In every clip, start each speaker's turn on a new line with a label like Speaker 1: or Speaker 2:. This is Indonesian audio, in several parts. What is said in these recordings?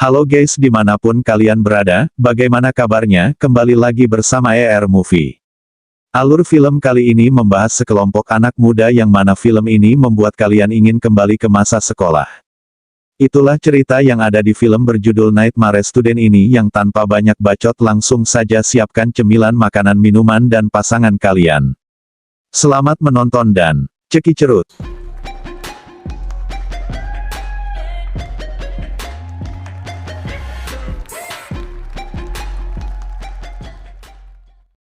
Speaker 1: Halo guys, dimanapun kalian berada, bagaimana kabarnya? Kembali lagi bersama ER Movie. Alur film kali ini membahas sekelompok anak muda yang mana film ini membuat kalian ingin kembali ke masa sekolah. Itulah cerita yang ada di film berjudul Nightmare Student ini yang tanpa banyak bacot langsung saja siapkan cemilan makanan minuman dan pasangan kalian. Selamat menonton dan cekicerut.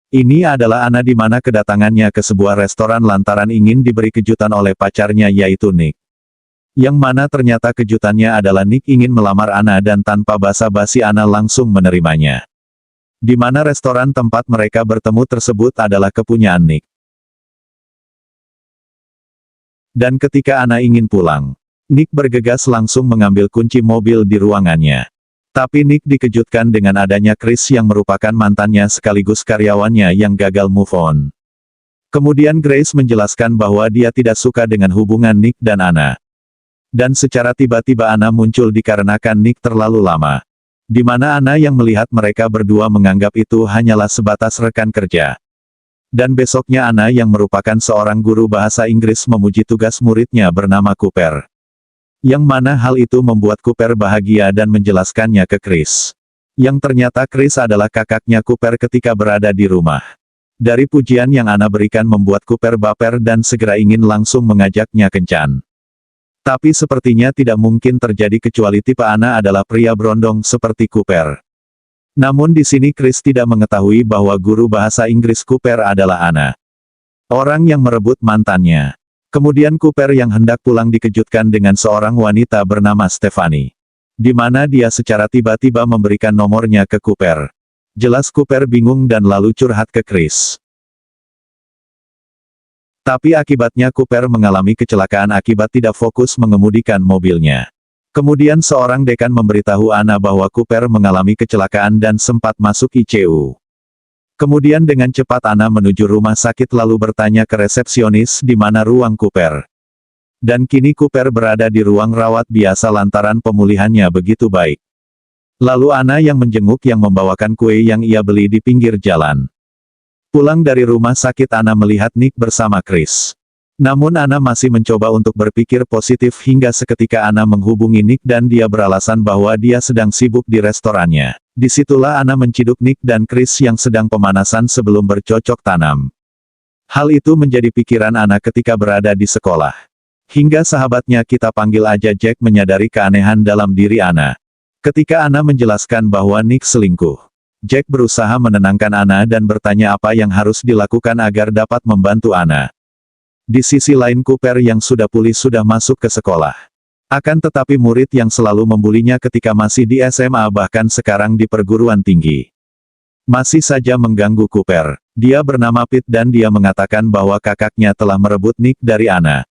Speaker 1: Ini adalah Anna di mana kedatangannya ke sebuah restoran lantaran ingin diberi kejutan oleh pacarnya yaitu Nick. Yang mana ternyata kejutannya adalah Nick ingin melamar Anna dan tanpa basa-basi Anna langsung menerimanya. Di mana restoran tempat mereka bertemu tersebut adalah kepunyaan Nick. Dan ketika Anna ingin pulang, Nick bergegas langsung mengambil kunci mobil di ruangannya. Tapi Nick dikejutkan dengan adanya Chris yang merupakan mantannya sekaligus karyawannya yang gagal move on. Kemudian Grace menjelaskan bahwa dia tidak suka dengan hubungan Nick dan Anna. Dan secara tiba-tiba Anna muncul dikarenakan Nick terlalu lama. Di mana Anna yang melihat mereka berdua menganggap itu hanyalah sebatas rekan kerja. Dan besoknya Anna yang merupakan seorang guru bahasa Inggris memuji tugas muridnya bernama Cooper. Yang mana hal itu membuat Cooper bahagia dan menjelaskannya ke Chris. Yang ternyata Chris adalah kakaknya Cooper ketika berada di rumah. Dari pujian yang Anna berikan membuat Cooper baper dan segera ingin langsung mengajaknya kencan. Tapi sepertinya tidak mungkin terjadi kecuali tipe Anna adalah pria berondong seperti Cooper. Namun di sini Chris tidak mengetahui bahwa guru bahasa Inggris Cooper adalah Anna. Orang yang merebut mantannya. Kemudian Cooper yang hendak pulang dikejutkan dengan seorang wanita bernama Stephanie. Di mana dia secara tiba-tiba memberikan nomornya ke Cooper. Jelas Cooper bingung dan lalu curhat ke Chris. Tapi akibatnya Cooper mengalami kecelakaan akibat tidak fokus mengemudikan mobilnya. Kemudian seorang dekan memberitahu Anna bahwa Cooper mengalami kecelakaan dan sempat masuk ICU. Kemudian dengan cepat Anna menuju rumah sakit lalu bertanya ke resepsionis di mana ruang Cooper. Dan kini Cooper berada di ruang rawat biasa lantaran pemulihannya begitu baik. Lalu Anna yang menjenguk yang membawakan kue yang ia beli di pinggir jalan. Pulang dari rumah sakit Anna melihat Nick bersama Chris. Namun Anna masih mencoba untuk berpikir positif hingga seketika Anna menghubungi Nick dan dia beralasan bahwa dia sedang sibuk di restorannya. Disitulah Anna menciduk Nick dan Chris yang sedang pemanasan sebelum bercocok tanam. Hal itu menjadi pikiran Anna ketika berada di sekolah. Hingga sahabatnya kita panggil aja Jack menyadari keanehan dalam diri Anna. Ketika Anna menjelaskan bahwa Nick selingkuh. Jack berusaha menenangkan Anna dan bertanya apa yang harus dilakukan agar dapat membantu Anna. Di sisi lain Cooper yang sudah pulih sudah masuk ke sekolah. Akan tetapi murid yang selalu membulinya ketika masih di SMA bahkan sekarang di perguruan tinggi. Masih saja mengganggu Cooper. Dia bernama Pete dan dia mengatakan bahwa kakaknya telah merebut Nick dari Anna.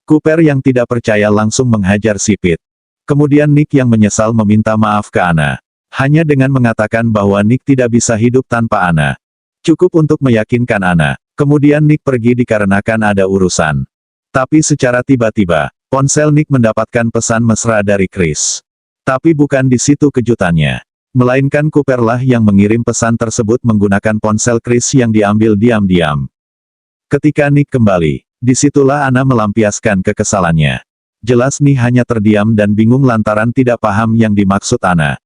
Speaker 1: Cooper yang tidak percaya langsung menghajar si Pete. Kemudian Nick yang menyesal meminta maaf ke Anna. Hanya dengan mengatakan bahwa Nick tidak bisa hidup tanpa Anna. Cukup untuk meyakinkan Anna. Kemudian Nick pergi dikarenakan ada urusan. Tapi secara tiba-tiba, ponsel Nick mendapatkan pesan mesra dari Chris. Tapi bukan di situ kejutannya. Melainkan Cooper lah yang mengirim pesan tersebut menggunakan ponsel Chris yang diambil diam-diam. Ketika Nick kembali, disitulah Anna melampiaskan kekesalannya. Jelas Nick hanya terdiam dan bingung lantaran tidak paham yang dimaksud Anna.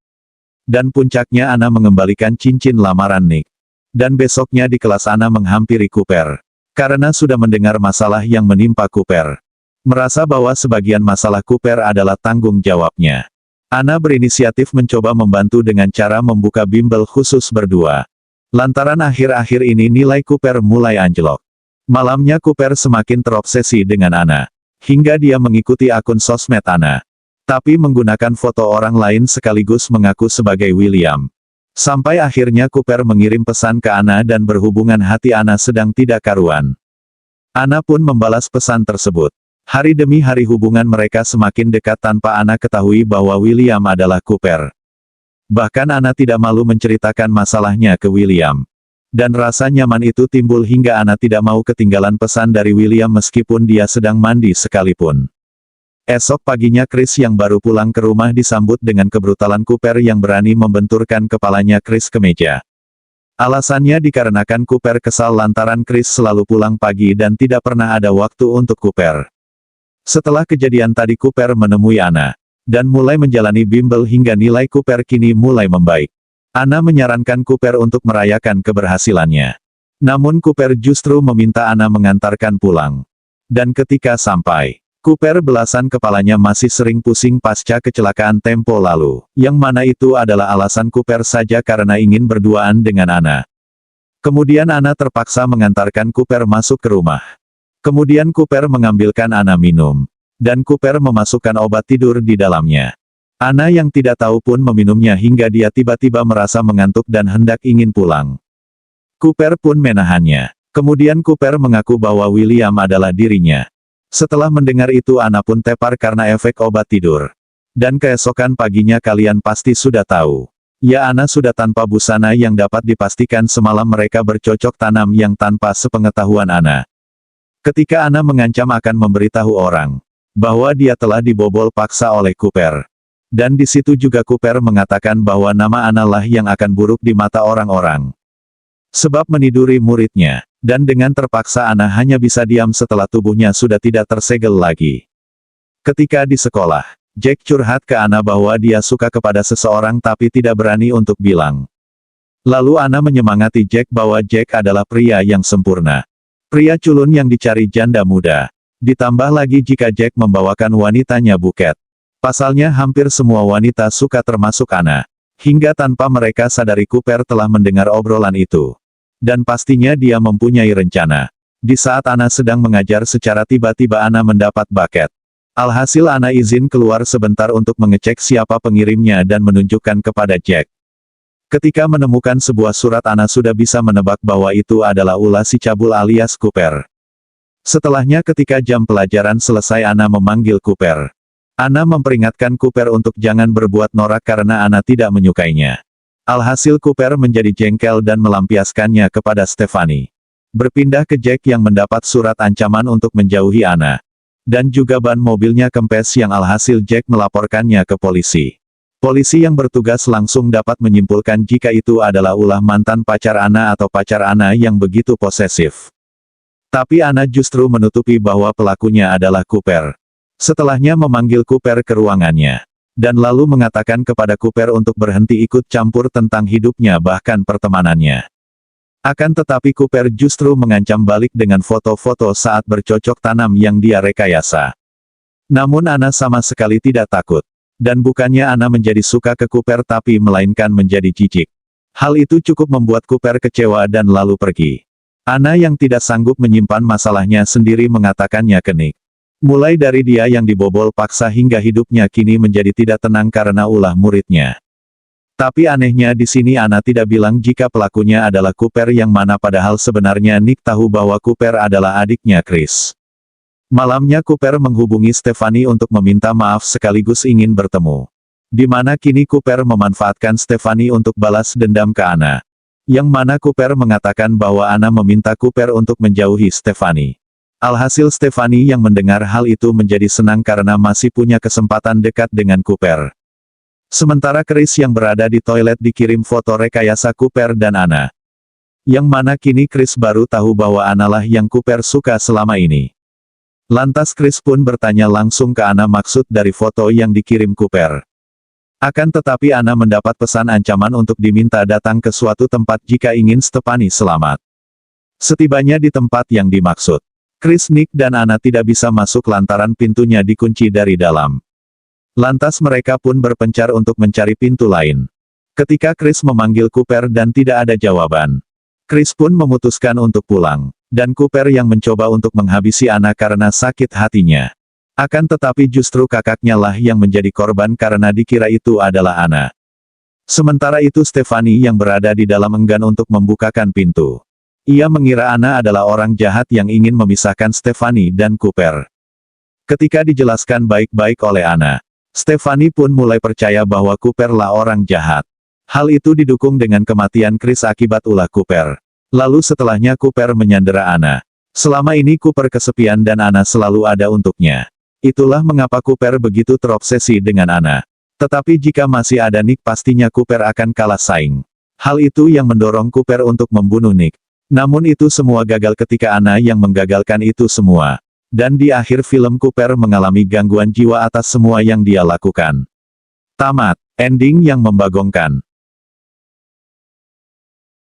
Speaker 1: Dan puncaknya Anna mengembalikan cincin lamaran Nick. Dan besoknya di kelas Anna menghampiri Cooper. Karena sudah mendengar masalah yang menimpa Cooper. Merasa bahwa sebagian masalah Cooper adalah tanggung jawabnya. Anna berinisiatif mencoba membantu dengan cara membuka bimbel khusus berdua. Lantaran akhir-akhir ini nilai Cooper mulai anjlok. Malamnya Cooper semakin terobsesi dengan Anna. Hingga dia mengikuti akun sosmed Anna. Tapi menggunakan foto orang lain sekaligus mengaku sebagai William. Sampai akhirnya Cooper mengirim pesan ke Anna dan berhubungan hati Anna sedang tidak karuan. Anna pun membalas pesan tersebut. Hari demi hari hubungan mereka semakin dekat tanpa Anna ketahui bahwa William adalah Cooper. Bahkan Anna tidak malu menceritakan masalahnya ke William. Dan rasa nyaman itu timbul hingga Anna tidak mau ketinggalan pesan dari William meskipun dia sedang mandi sekalipun. Esok paginya Chris yang baru pulang ke rumah disambut dengan kebrutalan Cooper yang berani membenturkan kepalanya Chris ke meja. Alasannya dikarenakan Cooper kesal lantaran Chris selalu pulang pagi dan tidak pernah ada waktu untuk Cooper. Setelah kejadian tadi Cooper menemui Anna, dan mulai menjalani bimbel hingga nilai Cooper kini mulai membaik. Anna menyarankan Cooper untuk merayakan keberhasilannya. Namun Cooper justru meminta Anna mengantarkan pulang. Dan ketika sampai, Cooper belasan kepalanya masih sering pusing pasca kecelakaan tempo lalu, yang mana itu adalah alasan Cooper saja karena ingin berduaan dengan Anna. Kemudian Anna terpaksa mengantarkan Cooper masuk ke rumah. Kemudian Cooper mengambilkan Anna minum, dan Cooper memasukkan obat tidur di dalamnya. Anna yang tidak tahu pun meminumnya hingga dia tiba-tiba merasa mengantuk dan hendak ingin pulang. Cooper pun menahannya. Kemudian Cooper mengaku bahwa William adalah dirinya. Setelah mendengar itu Anna pun tepar karena efek obat tidur. Dan keesokan paginya kalian pasti sudah tahu. Ya, Anna sudah tanpa busana yang dapat dipastikan semalam mereka bercocok tanam yang tanpa sepengetahuan Anna. Ketika Anna mengancam akan memberitahu orang bahwa dia telah dibobol paksa oleh Cooper. Dan di situ juga Cooper mengatakan bahwa nama Anna lah yang akan buruk di mata orang-orang. Sebab meniduri muridnya. Dan dengan terpaksa Anna hanya bisa diam setelah tubuhnya sudah tidak tersegel lagi. Ketika di sekolah, Jack curhat ke Anna bahwa dia suka kepada seseorang tapi tidak berani untuk bilang. Lalu Anna menyemangati Jack bahwa Jack adalah pria yang sempurna. Pria culun yang dicari janda muda. Ditambah lagi jika Jack membawakan wanitanya buket. Pasalnya hampir semua wanita suka termasuk Anna. Hingga tanpa mereka sadari Cooper telah mendengar obrolan itu. Dan pastinya dia mempunyai rencana. Di saat Anna sedang mengajar secara tiba-tiba Anna mendapat buket. Alhasil Anna izin keluar sebentar untuk mengecek siapa pengirimnya dan menunjukkan kepada Jack. Ketika menemukan sebuah surat Anna sudah bisa menebak bahwa itu adalah ulah si cabul alias Cooper. Setelahnya ketika jam pelajaran selesai Anna memanggil Cooper. Anna memperingatkan Cooper untuk jangan berbuat norak karena Anna tidak menyukainya. Alhasil Cooper menjadi jengkel dan melampiaskannya kepada Stephanie. Berpindah ke Jack yang mendapat surat ancaman untuk menjauhi Anna. Dan juga ban mobilnya kempes yang alhasil Jack melaporkannya ke polisi. Polisi yang bertugas langsung dapat menyimpulkan jika itu adalah ulah mantan pacar Anna atau pacar Anna yang begitu posesif. Tapi Anna justru menutupi bahwa pelakunya adalah Cooper. Setelahnya memanggil Cooper ke ruangannya. Dan lalu mengatakan kepada Cooper untuk berhenti ikut campur tentang hidupnya bahkan pertemanannya. Akan tetapi Cooper justru mengancam balik dengan foto-foto saat bercocok tanam yang dia rekayasa. Namun Anna sama sekali tidak takut. Dan bukannya Anna menjadi suka ke Cooper tapi melainkan menjadi jijik. Hal itu cukup membuat Cooper kecewa dan lalu pergi. Anna yang tidak sanggup menyimpan masalahnya sendiri mengatakannya ke Nick. Mulai dari dia yang dibobol paksa hingga hidupnya kini menjadi tidak tenang karena ulah muridnya. Tapi anehnya di sini Anna tidak bilang jika pelakunya adalah Cooper yang mana padahal sebenarnya Nick tahu bahwa Cooper adalah adiknya Chris. Malamnya Cooper menghubungi Stephanie untuk meminta maaf sekaligus ingin bertemu. Di mana kini Cooper memanfaatkan Stephanie untuk balas dendam ke Anna. Yang mana Cooper mengatakan bahwa Anna meminta Cooper untuk menjauhi Stephanie. Alhasil Stephanie yang mendengar hal itu menjadi senang karena masih punya kesempatan dekat dengan Cooper. Sementara Chris yang berada di toilet dikirim foto rekayasa Cooper dan Anna. Yang mana kini Chris baru tahu bahwa Anna lah yang Cooper suka selama ini. Lantas Chris pun bertanya langsung ke Anna maksud dari foto yang dikirim Cooper. Akan tetapi Anna mendapat pesan ancaman untuk diminta datang ke suatu tempat jika ingin Stephanie selamat. Setibanya di tempat yang dimaksud. Chris, Nick dan Anna tidak bisa masuk lantaran pintunya dikunci dari dalam. Lantas mereka pun berpencar untuk mencari pintu lain. Ketika Chris memanggil Cooper dan tidak ada jawaban. Chris pun memutuskan untuk pulang. Dan Cooper yang mencoba untuk menghabisi Anna karena sakit hatinya. Akan tetapi justru kakaknya lah yang menjadi korban karena dikira itu adalah Anna. Sementara itu Stephanie yang berada di dalam enggan untuk membukakan pintu. Ia mengira Anna adalah orang jahat yang ingin memisahkan Stephanie dan Cooper. Ketika dijelaskan baik-baik oleh Anna, Stephanie pun mulai percaya bahwa Cooper lah orang jahat. Hal itu didukung dengan kematian Chris akibat ulah Cooper. Lalu setelahnya Cooper menyandera Anna. Selama ini Cooper kesepian dan Anna selalu ada untuknya. Itulah mengapa Cooper begitu terobsesi dengan Anna. Tetapi jika masih ada Nick pastinya Cooper akan kalah saing. Hal itu yang mendorong Cooper untuk membunuh Nick. Namun itu semua gagal ketika Anna yang menggagalkan itu semua. Dan di akhir film Cooper mengalami gangguan jiwa atas semua yang dia lakukan. Tamat. Ending yang membagongkan.